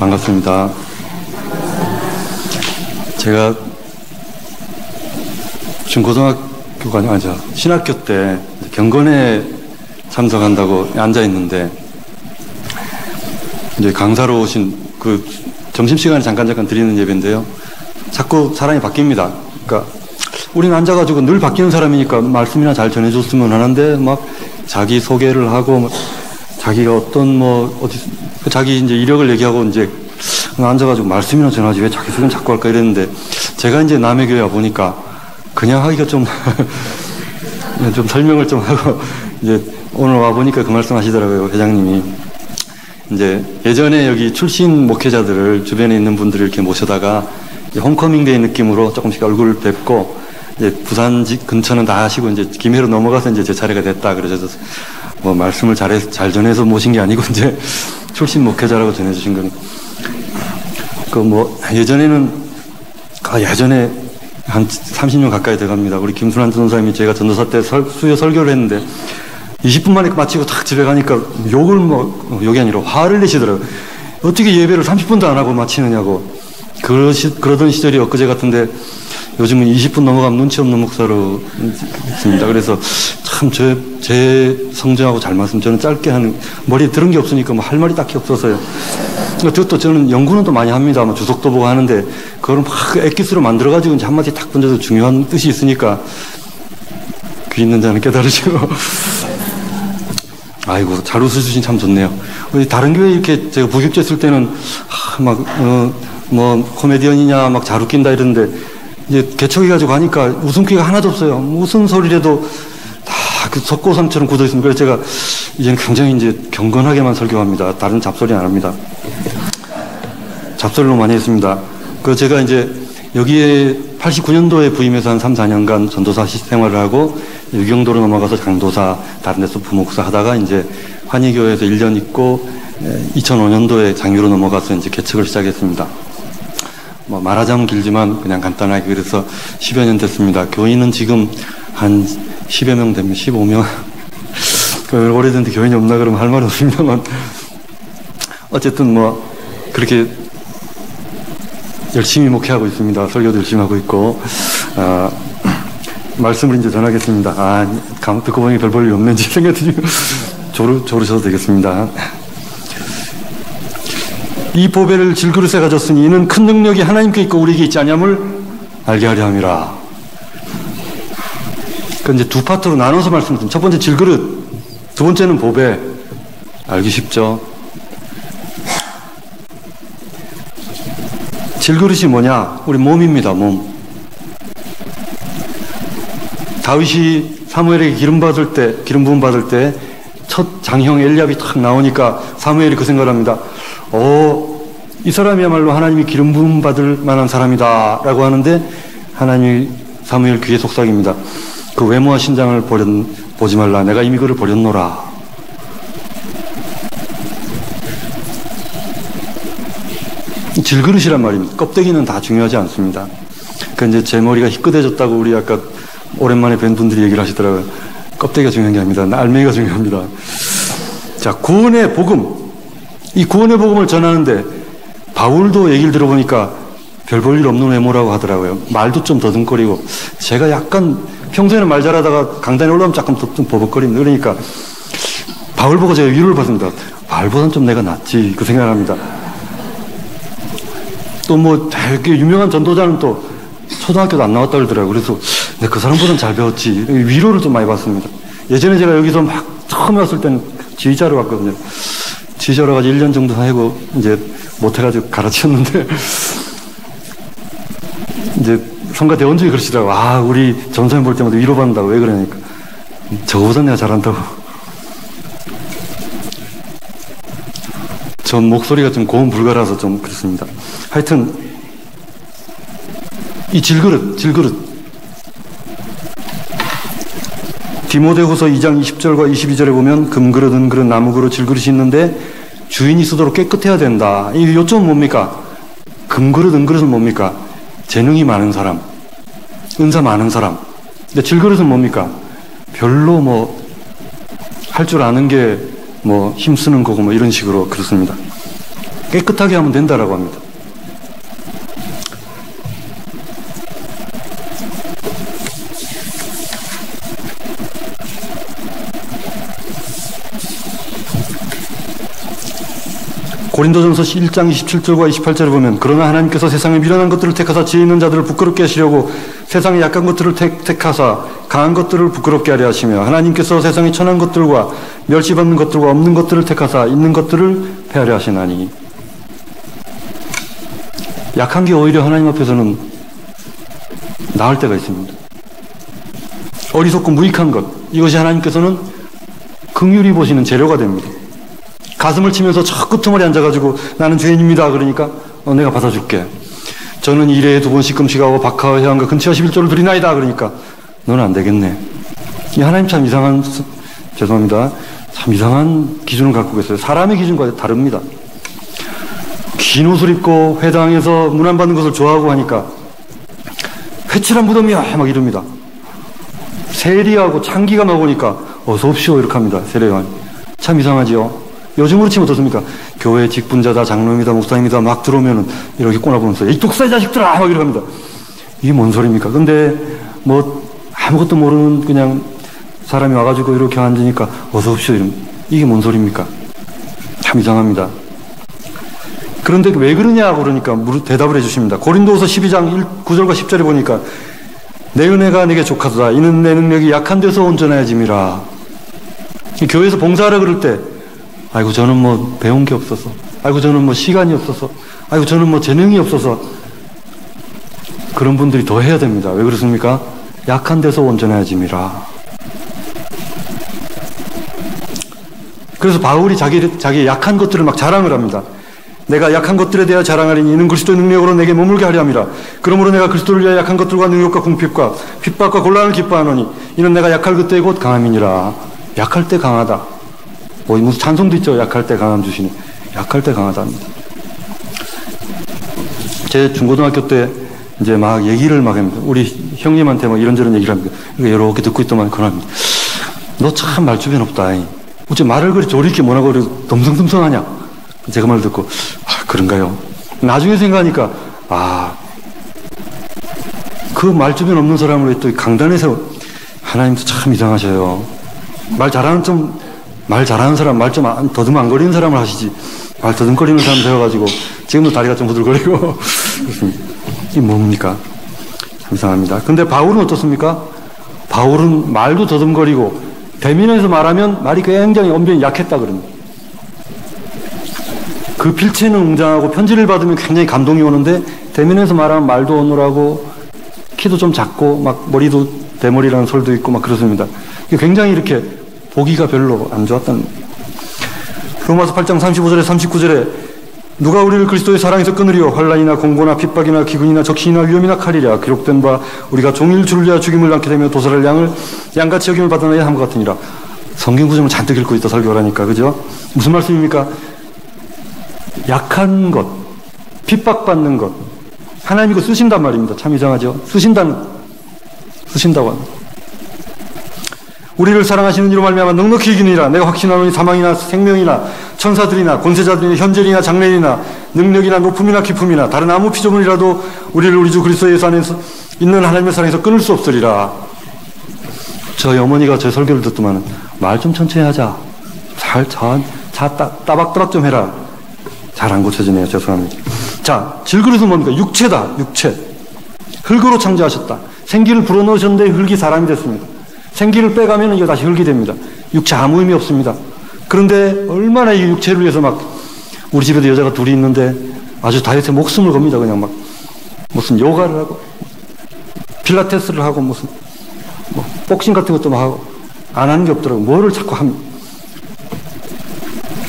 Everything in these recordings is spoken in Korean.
반갑습니다. 제가 중고등학교가 아니죠. 신학교 때 경건에 참석한다고 앉아 있는데 이제 강사로 오신 그 점심시간에 잠깐 드리는 예배인데요. 자꾸 사람이 바뀝니다. 그러니까 우리는 앉아가지고 늘 바뀌는 사람이니까 말씀이나 잘 전해줬으면 하는데 막 자기 소개를 하고 자기가 어떤 자기 이제 이력을 얘기하고 이제 앉아가지고 말씀이나 전하지 왜 자기 소개는 자꾸 할까 이랬는데 제가 이제 남의 교회 와보니까 그냥 하기가 좀 설명을 좀 하고 이제 오늘 와보니까 그 말씀 하시더라고요. 회장님이. 이제 예전에 여기 출신 목회자들을 주변에 있는 분들을 이렇게 모셔다가 홈커밍 데이 느낌으로 조금씩 얼굴을 뵙고 이제 부산 근처는 다 하시고 이제 김해로 넘어가서 이제 제 차례가 됐다. 그래서 말씀을 잘 전해서 모신 게 아니고 이제 출신 목회자라고 전해주신 거는 예전에 한 30년 가까이 돼갑니다. 우리 김순환 전도사님이 제가 전도사 때 수요 설교를 했는데 20분 만에 마치고 딱 집에 가니까 욕이 아니라 화를 내시더라고요. 어떻게 예배를 30분도 안 하고 마치느냐고. 그러던 시절이 엊그제 같은데 요즘은 20분 넘어가면 눈치 없는 목사로 있습니다. 그래서 참 제 성정하고 잘 말씀, 저는 짧게 하는, 머리에 들은 게 없으니까 할 말이 딱히 없어서요. 그것도 저는 연구는 또 많이 합니다. 주석도 보고 하는데 그걸 막 엑기스로 만들어가지고 이제 한마디 딱 던져도 중요한 뜻이 있으니까 귀 있는 자는 깨달으시고. 아이고, 잘 웃어주신 참 좋네요. 다른 교회 이렇게 제가 부교육제 쓸 때는 코미디언이냐 잘 웃긴다 이러는데 이제 개척해가지고 하니까 웃음기가 하나도 없어요. 무슨 소리라도 다 그 석고상처럼 굳어 있습니다. 그래서 제가 이제는 굉장히 이제 경건하게만 설교합니다. 다른 잡소리 안 합니다. 잡소리로 많이 했습니다. 제가 이제 여기에 89년도에 부임해서 한 3, 4년간 전도사 생활을 하고 유경도로 넘어가서 장도사, 다른 데서 부목사 하다가 이제 환희교회에서 1년 있고 2005년도에 장유로 넘어가서 이제 개척을 시작했습니다. 말하자면 길지만 그냥 간단하게 그래서 10여 년 됐습니다. 교인은 지금 한 10여 명 되면 15명. 오래됐는데 교인이 없나 그러면 할 말은 없습니다만 어쨌든 그렇게 열심히 목회하고 있습니다. 설교도 열심히 하고 있고 말씀을 이제 전하겠습니다. 듣고 보니 별 볼 일 없는지 생각이 조르셔도 되겠습니다. 이 보배를 질그릇에 가졌으니 이는 큰 능력이 하나님께 있고 우리에게 있지 아니함을 알게 하려 함이라. 이제 두 파트로 나눠서 말씀드립니다. 첫 번째 질그릇, 두 번째는 보배. 알기 쉽죠? 질그릇이 뭐냐? 우리 몸입니다. 몸. 다윗이 사무엘에게 기름 부음 받을 때 첫 장형 엘리압이 탁 나오니까 사무엘이 그 생각을 합니다. 이 사람이야말로 하나님이 기름 부음 받을 만한 사람이다 라고 하는데 하나님이 사무엘 귀에 속삭입니다. 그 외모와 신장을 보지 말라. 내가 이미 그를 버렸노라. 질그릇이란 말입니다. 껍데기는 다 중요하지 않습니다. 이제 제 머리가 희끗해졌다고 우리 아까 오랜만에 뵌 분들이 얘기를 하시더라고요. 껍데기가 중요한 게 아닙니다. 알맹이가 중요합니다. 자, 구원의 복음. 이 구원의 복음을 전하는데 바울도 얘기를 들어보니까 별 볼 일 없는 외모라고 하더라고요. 말도 좀 더듬거리고 제가 약간 평소에는 말 잘하다가 강단에 올라오면 좀 버벅거립니다. 그러니까 바울 보고 제가 위로를 받습니다. 바울보다는 좀 내가 낫지 그 생각을 합니다. 또 되게 유명한 전도자는 또 초등학교도 안 나왔다 그러더라고요. 그래서 그 사람보다는 잘 배웠지. 위로를 좀 많이 받습니다. 예전에 제가 여기서 처음에 왔을 때는 지휘자로 왔거든요. 지휘자로 가지고 1년 정도 하고 이제 못해가지고 갈아치웠는데 이제 성가 대원중이 그러시더라고요. 우리 전사님 볼 때마다 위로받는다고. 왜 그러니까 저거보다 내가 잘한다고. 전 목소리가 좀 고음 불가라서 좀 그렇습니다. 하여튼 이 질그릇 디모데후서 2장 20절과 22절에 보면 금그릇, 은그릇, 나무그릇, 질그릇이 있는데 주인이 쓰도록 깨끗해야 된다. 이 요점은 뭡니까? 금그릇, 은그릇은 뭡니까? 재능이 많은 사람, 은사 많은 사람. 근데 질그릇은 뭡니까? 별로 할 줄 아는 게 힘쓰는 거고 이런 식으로 그렇습니다. 깨끗하게 하면 된다라고 합니다. 고린도전서 1장 27절과 28절을 보면 그러나 하나님께서 세상에 미련한 것들을 택하사 지혜 있는 자들을 부끄럽게 하시려고 세상에 약한 것들을 택하사 강한 것들을 부끄럽게 하려 하시며 하나님께서 세상에 천한 것들과 멸시받는 것들과 없는 것들을 택하사 있는 것들을 폐하려 하시나니. 약한 게 오히려 하나님 앞에서는 나을 때가 있습니다. 어리석고 무익한 것, 이것이 하나님께서는 긍휼히 보시는 재료가 됩니다. 가슴을 치면서 저 끄트머리 앉아가지고 나는 죄인입니다. 그러니까 내가 받아줄게. 저는 1회에 2번씩 금식하고 박하와 회왕과 근치와 11조를 드리나이다. 그러니까 너는 안 되겠네. 이 하나님 참 이상한, 죄송합니다. 참 이상한 기준을 갖고 계세요. 사람의 기준과 다릅니다. 긴 옷을 입고 회당에서 문안받는 것을 좋아하고 하니까 회칠한 무덤이야 막 이럽니다. 세리하고 창기가 나오니까 어서 옵시오 이렇게 합니다. 세례요한. 참 이상하지요. 요즘으로 치면 어떻습니까? 교회 직분자다, 장로입니다, 목사입니다 막 들어오면은 이렇게 꼬나보면서 이 독사의 자식들아 막 이렇게 합니다. 이게 뭔 소리입니까? 근데 뭐 아무것도 모르는 그냥 사람이 와가지고 이렇게 앉으니까 어서 옵시오 이런. 이게 뭔 소리입니까? 참 이상합니다. 그런데 왜 그러냐고 그러니까 대답을 해주십니다. 고린도후서 12장 9절과 10절에 보니까 내 은혜가 내게 족하도다. 이는 내 능력이 약한 데서 온전하여짐이라. 교회에서 봉사하라 그럴 때 아이고 저는 뭐 배운 게 없어서, 아이고 저는 뭐 시간이 없어서, 아이고 저는 뭐 재능이 없어서, 그런 분들이 더 해야 됩니다. 왜 그렇습니까? 약한 데서 온전해짐이라. 그래서 바울이 자기의 약한 것들을 막 자랑을 합니다. 내가 약한 것들에 대하여 자랑하리니 이는 그리스도의 능력으로 내게 머물게 하려 함이라. 그러므로 내가 그리스도를 위하여 약한 것들과 능력과 궁핍과 핍박과 곤란을 기뻐하노니 이는 내가 약할 그때 곧 강함이니라. 약할 때 강하다. 무슨 찬송도 있죠. 약할 때 강함 주시니. 약할 때 강하답니다. 제 중고등학교 때 이제 막 얘기를 막 합니다. 우리 형님한테 막 이런저런 얘기를 합니다. 이렇게 듣고 있더만 그럽니다. 너 참 말주변 없다. 어째 말을 그리 저렇게 뭐라고 그래 덤성덤성하냐. 제가 말을 듣고 그런가요? 나중에 생각하니까 그 말주변 없는 사람으로 또 강단에서 하나님도 참 이상하셔요. 말 잘하는 사람, 말 좀 더듬 안 거리는 사람을 하시지. 말 더듬거리는 사람 세워가지고 지금도 다리가 좀 후들거리고 그렇습니다. 이게 뭡니까? 참 이상합니다. 근데 바울은 어떻습니까? 바울은 말도 더듬거리고 대면에서 말하면 말이 굉장히 언변이 약했다 그럽니다. 그 필체는 웅장하고 편지를 받으면 굉장히 감동이 오는데 대면에서 말하면 말도 어눌하고 키도 좀 작고 막 머리도 대머리라는 설도 있고 막 그렇습니다. 굉장히 이렇게 보기가 별로 안 좋았다는 거예요. 로마서 8장 35절에 39절에 누가 우리를 그리스도의 사랑에서 끊으리요 환난이나 공고나 핍박이나 기근이나 적신이나 위험이나 칼이랴 기록된 바 우리가 종일 주를 위하여 죽임을 낳게 되며 도살할 양을 양같이 여김을 받아내야 함과 같으니라. 성경 구절을 잔뜩 읽고 있다 설교를 하니까 그죠? 무슨 말씀입니까? 약한 것, 핍박받는 것 하나님 이거 쓰신단 말입니다. 참 이상하죠? 쓰신다고 합니다. 우리를 사랑하시는 이로 말미암아 넉넉히 이기니라. 내가 확신하노니 사망이나 생명이나 천사들이나 권세자들이나 현재이나 장래이나 능력이나 높음이나 깊음이나 다른 아무 피조물이라도 우리를 우리 주 그리스도 예수 안에서 있는 하나님의 사랑에서 끊을 수 없으리라. 저희 어머니가 제 설교를 듣더만 말 좀 천천히 하자. 따박따박 좀 해라. 잘 안 고쳐지네요. 죄송합니다. 자, 질그릇은 뭡니까? 육체다. 육체. 흙으로 창조하셨다. 생기를 불어넣으셨는데 흙이 사람이 됐습니다. 생기를 빼가면 이거 다시 흙이 됩니다. 육체 아무 의미 없습니다. 그런데 얼마나 이 육체를 위해서 막 우리 집에도 여자가 둘이 있는데 아주 다이어트에 목숨을 겁니다. 그냥 막 무슨 요가를 하고 필라테스를 하고 무슨 뭐 복싱 같은 것도 막 하고 안 하는 게 없더라고요. 뭐를 자꾸 합니다.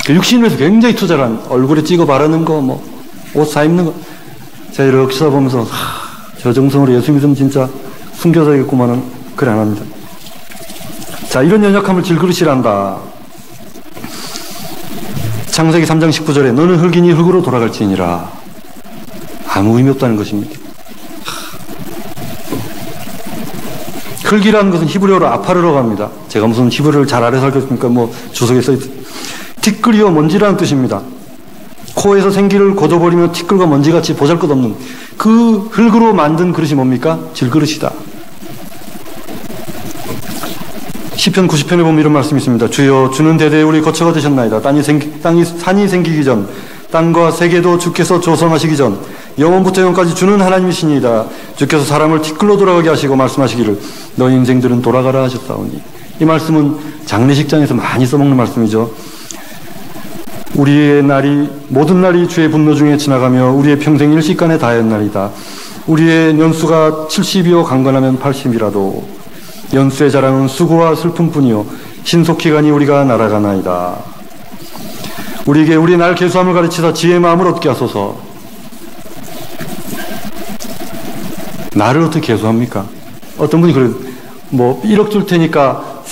육신을 위해서 굉장히 투자를 합니다. 얼굴에 찍어 바르는 거 뭐 옷 사 입는 거 제가 이렇게 쳐다보면서 저 정성으로 예수 믿으면 진짜 순교자겠구만은 그래 안 합니다. 자, 이런 연약함을 질그릇이란다. 창세기 3장 19절에 너는 흙이니 흙으로 돌아갈지니라. 아무 의미 없다는 것입니다. 흙이라는 것은 히브리어로 아파르라고 합니다. 제가 무슨 히브리어를 잘 알아서 알겠습니까? 뭐 주석에 써있 티끌이요 먼지라는 뜻입니다. 코에서 생기를 걷어버리며 티끌과 먼지같이 보잘것없는 그 흙으로 만든 그릇이 뭡니까? 질그릇이다. 시편 90편에 보면 이런 말씀이 있습니다. 주여 주는 대대에 우리 거처가 되셨나이다. 산이 생기기 전 땅과 세계도 주께서 조성하시기 전 영원부터 영원까지 주는 하나님이시니이다. 주께서 사람을 티끌로 돌아가게 하시고 말씀하시기를 너희 인생들은 돌아가라 하셨사오니. 이 말씀은 장례식장에서 많이 써먹는 말씀이죠. 우리의 날이 모든 날이 주의 분노 중에 지나가며 우리의 평생 일시간에 다하였나이다. 우리의 연수가 70이요 강건하면 80이라도 연수의 자랑은 수고와 슬픔뿐이요 신속히 가니 우리가 날아가나이다. 우리에게 우리 날 계수함을 가르치사 지혜의 마음을 얻게 하소서. 나를 어떻게 계수합니까? 어떤 분이 그래요. 1억 줄 테니까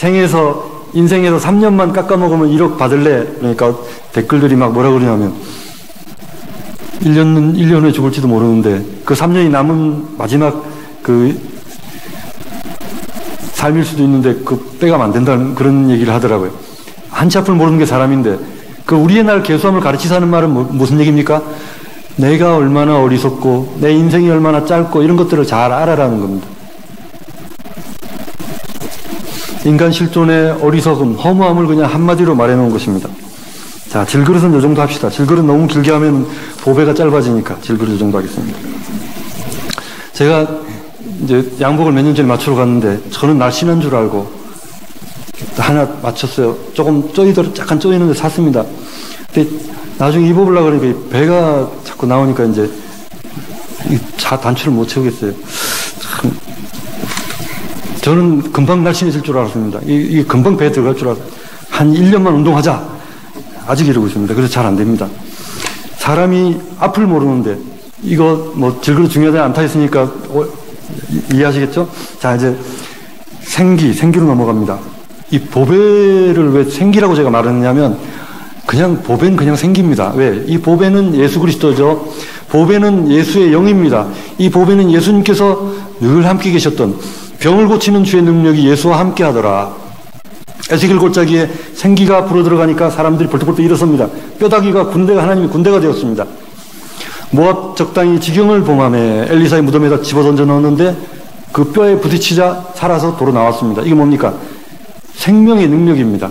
인생에서 3년만 깎아먹으면 1억 받을래? 그러니까 댓글들이 막 뭐라 그러냐면 1년 후에 죽을지도 모르는데 그 3년이 남은 마지막 그 삶일 수도 있는데 그 빼가면 안 된다는 그런 얘기를 하더라고요. 한치 앞을 모르는 게 사람인데 그 우리의 날 계수함을 가르치사는 말은 무슨 얘기입니까? 내가 얼마나 어리석고 내 인생이 얼마나 짧고 이런 것들을 잘 알아라는 겁니다. 인간 실존의 어리석음, 허무함을 그냥 한마디로 말해놓은 것입니다. 자, 질그릇은 요 정도 합시다. 질그릇 너무 길게 하면 보배가 짧아지니까 질그릇 요 정도 하겠습니다. 제가 이제 양복을 몇 년 전에 맞추러 갔는데 저는 날씬한 줄 알고 하나 맞췄어요. 조금 약간 쪼이는데 샀습니다. 근데 나중에 입어보려고 그러니까 배가 자꾸 나오니까 이제 단추를 못 채우겠어요. 참. 저는 금방 날씬해질 줄 알았습니다. 이게 금방 배에 들어갈 줄 알았어요. 한 1년만 운동하자. 아직 이러고 있습니다. 그래서 잘 안 됩니다. 사람이 앞을 모르는데 이거 질그릇 중요하지 않다 했으니까 이해하시겠죠? 자, 이제 생기로 넘어갑니다. 이 보배를 왜 생기라고 제가 말했냐면 보배는 그냥 생기입니다. 왜? 이 보배는 예수 그리스도죠. 보배는 예수의 영입니다. 이 보배는 예수님께서 늘 함께 계셨던 병을 고치는 주의 능력이 예수와 함께 하더라. 에스겔 골짜기에 생기가 불어들어가니까 사람들이 벌떡벌떡 일어섭니다. 뼈다귀가 하나님의 군대가 되었습니다. 모압 적당히 지경을 봉함에 엘리사의 무덤에다 집어던져 넣었는데 그 뼈에 부딪히자 살아서 도로 나왔습니다. 이게 뭡니까? 생명의 능력입니다.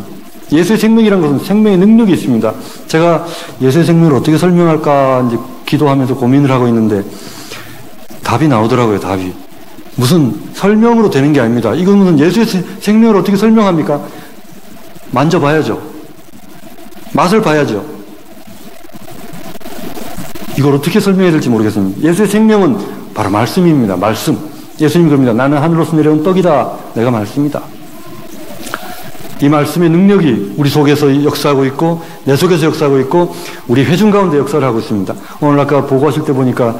예수의 생명이라는 것은 생명의 능력이 있습니다. 제가 예수의 생명을 어떻게 설명할까 이제 기도하면서 고민을 하고 있는데 답이 나오더라고요. 답이. 무슨 설명으로 되는 게 아닙니다. 이거는 예수의 생명을 어떻게 설명합니까? 만져봐야죠. 맛을 봐야죠. 이걸 어떻게 설명해야 될지 모르겠습니다. 예수의 생명은 바로 말씀입니다. 말씀. 예수님이 그럽니다. 나는 하늘로서 내려온 떡이다. 내가 말씀이다. 이 말씀의 능력이 우리 속에서 역사하고 있고 내 속에서 역사하고 있고 우리 회중 가운데 역사를 하고 있습니다. 오늘 아까 보고하실 때 보니까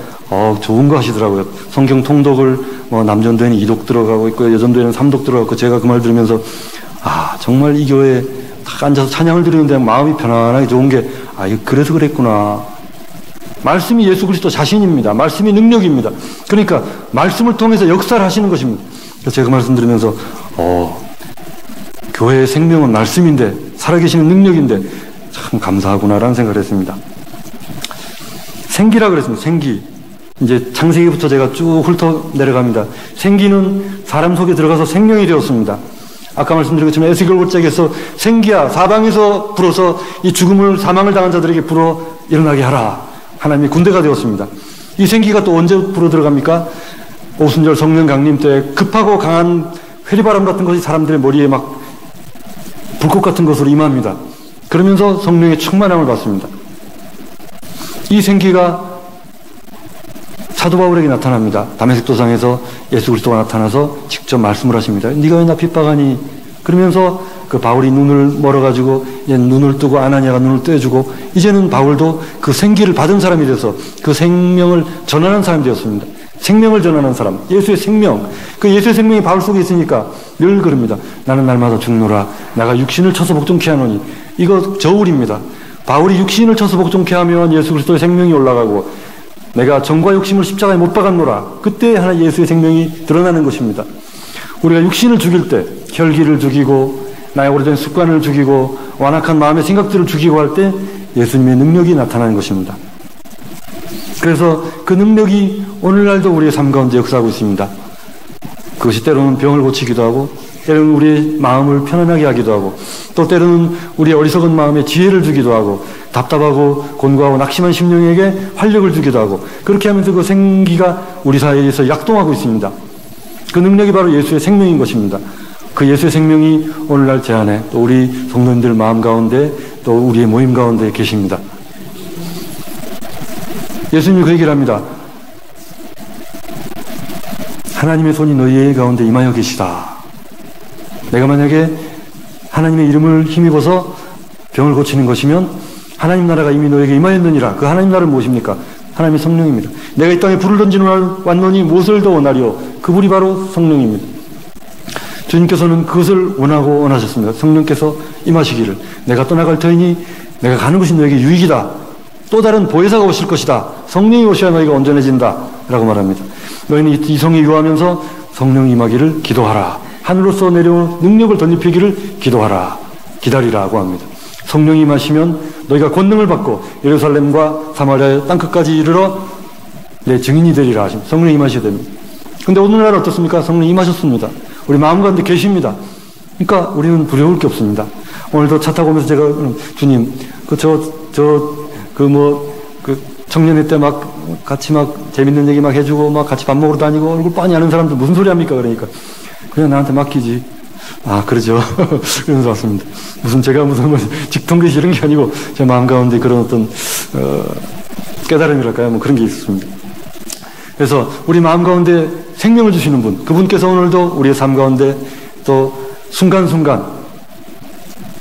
좋은 거 하시더라고요. 성경 통독을 남전도에는 2독 들어가고 있고 여전도에는 3독 들어가고 제가 그 말 들으면서 정말 이 교회에 딱 앉아서 찬양을 드리는데 마음이 편안하게 좋은 게 그래서 그랬구나. 말씀이 예수 그리스도 자신입니다. 말씀이 능력입니다. 그러니까 말씀을 통해서 역사를 하시는 것입니다. 그래서 제가 그 말씀 들으면서 교회의 생명은 말씀인데 살아계시는 능력인데 참 감사하구나라는 생각을 했습니다. 생기라 그랬습니다. 생기. 이제 창세기부터 제가 쭉 훑어 내려갑니다. 생기는 사람 속에 들어가서 생명이 되었습니다. 아까 말씀드렸지만 에스겔 골짜기에서 생기야 사방에서 불어서 이 사망을 당한 자들에게 불어 일어나게 하라. 하나님의 군대가 되었습니다. 이 생기가 또 언제 불어 들어갑니까? 오순절 성령 강림 때 급하고 강한 회리바람 같은 것이 사람들의 머리에 막 불꽃 같은 것으로 임합니다. 그러면서 성령의 충만함을 받습니다. 이 생기가 사도 바울에게 나타납니다. 다메섹 도상에서 예수 그리스도가 나타나서 직접 말씀을 하십니다. 네가 왜 나 핍박하니? 그러면서 그 바울이 눈을 멀어가지고 눈을 뜨고 아나니아가 눈을 떼주고 이제는 바울도 그 생기를 받은 사람이 돼서 그 생명을 전하는 사람이 되었습니다. 생명을 전하는 사람, 예수의 생명. 그 예수의 생명이 바울 속에 있으니까 늘 그럽니다. 나는 날마다 죽노라. 내가 육신을 쳐서 복종케 하노니. 이거 저울입니다. 바울이 육신을 쳐서 복종케 하면 예수 그리스도의 생명이 올라가고 내가 정과 욕심을 십자가에 못 박았노라. 그때 하나 예수의 생명이 드러나는 것입니다. 우리가 육신을 죽일 때 혈기를 죽이고 나의 오래된 습관을 죽이고 완악한 마음의 생각들을 죽이고 할 때 예수님의 능력이 나타나는 것입니다. 그래서 그 능력이 오늘날도 우리의 삶 가운데 역사하고 있습니다. 그것이 때로는 병을 고치기도 하고, 때로는 우리의 마음을 편안하게 하기도 하고, 또 때로는 우리의 어리석은 마음에 지혜를 주기도 하고, 답답하고 곤고하고 낙심한 심령에게 활력을 주기도 하고, 그렇게 하면서 그 생기가 우리 사이에서 약동하고 있습니다. 그 능력이 바로 예수의 생명인 것입니다. 그 예수의 생명이 오늘날 제 안에, 또 우리 성도님들 마음 가운데, 또 우리의 모임 가운데 계십니다. 예수님이 그 얘기를 합니다. 하나님의 손이 너희 가운데 임하여 계시다. 내가 만약에 하나님의 이름을 힘입어서 병을 고치는 것이면 하나님 나라가 이미 너에게 임하였느니라. 그 하나님 나라는 무엇입니까? 하나님의 성령입니다. 내가 이 땅에 불을 던지는 왔노니 무엇을 더 원하리요? 그 불이 바로 성령입니다. 주님께서는 그것을 원하셨습니다. 성령께서 임하시기를. 내가 떠나갈 터이니 내가 가는 것이 너에게 유익이다. 또 다른 보혜사가 오실 것이다. 성령이 오셔야 너희가 온전해진다. 라고 말합니다. 너희는 이 성에 유하면서 성령이 임하기를 기도하라. 하늘로서 내려온 능력을 덧입히기를 기도하라. 기다리라고 합니다. 성령이 임하시면 너희가 권능을 받고 예루살렘과 사마리아의 땅끝까지 이르러 내 증인이 되리라 하십니다. 성령이 임하셔야 됩니다. 근데 오늘날 어떻습니까? 성령이 임하셨습니다. 우리 마음 가운데 계십니다. 그러니까 우리는 두려울 게 없습니다. 오늘도 차 타고 오면서 제가 주님, 청년회 때 같이 재밌는 얘기 해주고 같이 밥 먹으러 다니고 얼굴 빤히 아는 사람들 무슨 소리 합니까? 그러니까 그냥 나한테 맡기지. 아, 그러죠. 그러면서 왔습니다. 제가 직통계시 이런 게 아니고 제 마음 가운데 그런 어떤 깨달음이랄까요? 그런 게 있습니다. 그래서 우리 마음 가운데 생명을 주시는 분, 그분께서 오늘도 우리의 삶 가운데 또 순간순간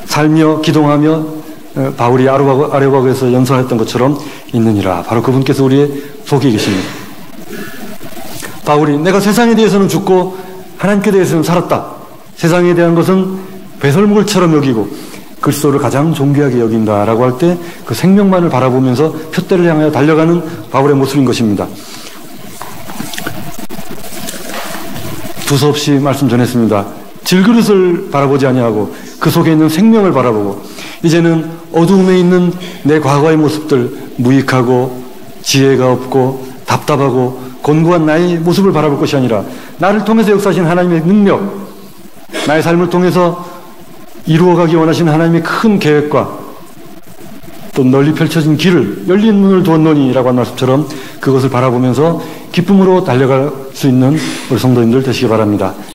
살며 기동하며 바울이 아레오바고에서 연설했던 것처럼 있느니라. 바로 그분께서 우리의 속에 계십니다. 바울이 내가 세상에 대해서는 죽고 하나님께 대해서는 살았다. 세상에 대한 것은 배설물처럼 여기고 그리스도를 가장 존귀하게 여긴다라고 할 때 그 생명만을 바라보면서 표대를 향하여 달려가는 바울의 모습인 것입니다. 두서없이 말씀 전했습니다. 질그릇을 바라보지 아니하고 그 속에 있는 생명을 바라보고, 이제는 어두움에 있는 내 과거의 모습들, 무익하고 지혜가 없고 답답하고 곤고한 나의 모습을 바라볼 것이 아니라 나를 통해서 역사하신 하나님의 능력, 나의 삶을 통해서 이루어가기 원하시는 하나님의 큰 계획과 또 널리 펼쳐진 길을 열린 문을 두었노니 라고 한 말씀처럼 그것을 바라보면서 기쁨으로 달려갈 수 있는 우리 성도님들 되시기 바랍니다.